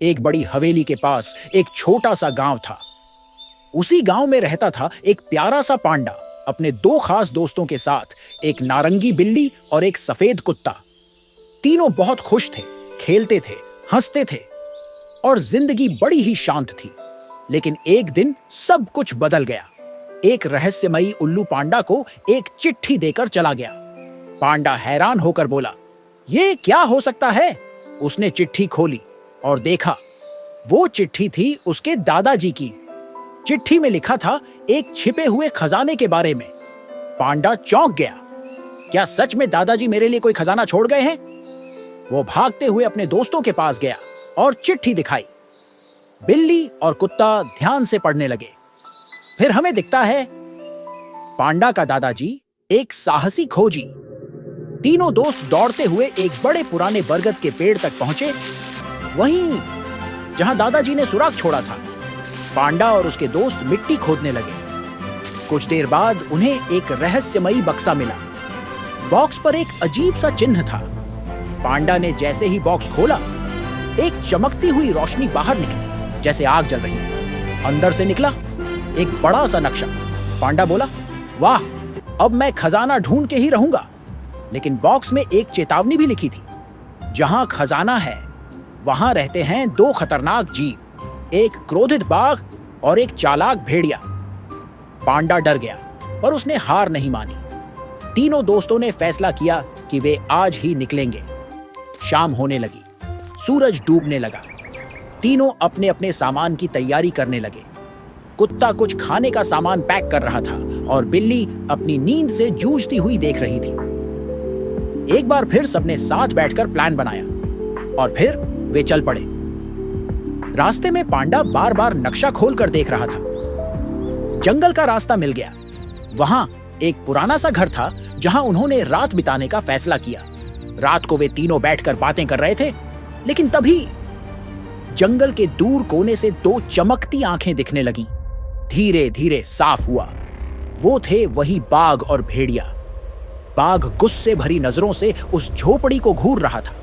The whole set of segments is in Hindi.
एक बड़ी हवेली के पास एक छोटा सा गांव था। उसी गांव में रहता था एक प्यारा सा पांडा अपने दो खास दोस्तों के साथ, एक नारंगी बिल्ली और एक सफेद कुत्ता। तीनों बहुत खुश थे, खेलते थे, हंसते थे और जिंदगी बड़ी ही शांत थी। लेकिन एक दिन सब कुछ बदल गया। एक रहस्यमयी उल्लू पांडा को एक चिट्ठी देकर चला गया। पांडा हैरान होकर बोला, ये क्या हो सकता है? उसने चिट्ठी खोली और देखा, वो चिट्ठी थी उसके दादाजी की। चिट्ठी में लिखा था एक छिपे हुए खजाने के बारे में। पांडा चौंक गया। क्या सच में दादाजी मेरे लिए कोई खजाना छोड़ गए हैं? वो भागते हुए अपने दोस्तों के पास गया और चिट्ठी दिखाई। बिल्ली और कुत्ता ध्यान से पढ़ने लगे। फिर हमें दिखता है पांडा का दादाजी एक साहसी खोजी। तीनों दोस्त दौड़ते हुए एक बड़े पुराने बरगद के पेड़ तक पहुंचे, वहीं जहां दादाजी ने सुराग छोड़ा था। पांडा और उसके दोस्त मिट्टी खोदने लगे। कुछ देर बाद उन्हें एक रहस्यमयी बक्सा मिला। बॉक्स पर एक अजीब सा चिन्ह था। पांडा ने जैसे ही बॉक्स खोला, एक चमकती हुई रोशनी बाहर निकली, जैसे आग जल रही है। अंदर से निकला एक बड़ा सा नक्शा। पांडा बोला, वाह, अब मैं खजाना ढूंढ के ही रहूंगा। लेकिन बॉक्स में एक चेतावनी भी लिखी थी, जहां खजाना है वहां रहते हैं दो खतरनाक जीव, एक क्रोधित बाघ और एक चालाक भेड़िया। पांडा डर गया, पर उसने हार नहीं मानी। तीनों दोस्तों ने फैसला किया कि वे आज ही निकलेंगे। शाम होने लगी, सूरज डूबने लगा। तीनों अपने अपने सामान की तैयारी करने लगे। कुत्ता कुछ खाने का सामान पैक कर रहा था और बिल्ली अपनी नींद से जूझती हुई देख रही थी। एक बार फिर सबने साथ बैठकर प्लान बनाया और फिर वे चल पड़े। रास्ते में पांडा बार बार नक्शा खोलकर देख रहा था। जंगल का रास्ता मिल गया। वहां एक पुराना सा घर था जहां उन्होंने रात बिताने का फैसला किया। रात को वे तीनों बैठकर बातें कर रहे थे, लेकिन तभी जंगल के दूर कोने से दो चमकती आंखें दिखने लगीं। धीरे धीरे साफ हुआ, वो थे वही बाघ और भेड़िया। बाघ गुस्से भरी नजरों से उस झोपड़ी को घूर रहा था।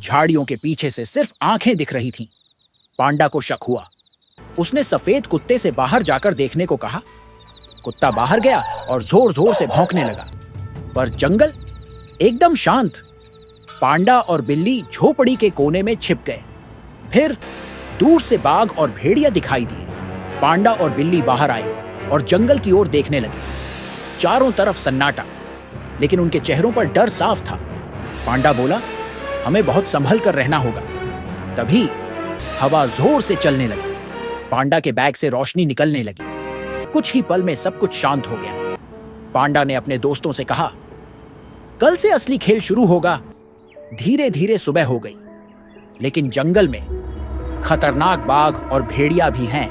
झाड़ियों के पीछे से सिर्फ आंखें दिख रही थीं। पांडा को शक हुआ। उसने सफेद कुत्ते से बाहर जाकर देखने को कहा। कुत्ता बाहर गया और जोर जोर से भौंकने लगा, पर जंगल एकदम शांत। पांडा और बिल्ली झोपड़ी के कोने में छिप गए। फिर दूर से बाघ और भेड़िया दिखाई दिए। पांडा और बिल्ली बाहर आए और जंगल की ओर देखने लगे। चारों तरफ सन्नाटा, लेकिन उनके चेहरों पर डर साफ था। पांडा बोला, हमें बहुत संभल कर रहना होगा। तभी हवा जोर से चलने लगी। पांडा के बैग से रोशनी निकलने लगी। कुछ ही पल में सब कुछ शांत हो गया। पांडा ने अपने दोस्तों से कहा, कल से असली खेल शुरू होगा। धीरे धीरे सुबह हो गई, लेकिन जंगल में खतरनाक बाघ और भेड़िया भी हैं।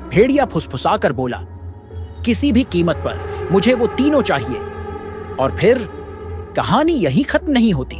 भेड़िया फुसफुसाकर बोला, किसी भी कीमत पर मुझे वो तीनों चाहिए। और फिर कहानी यहीं खत्म नहीं होती।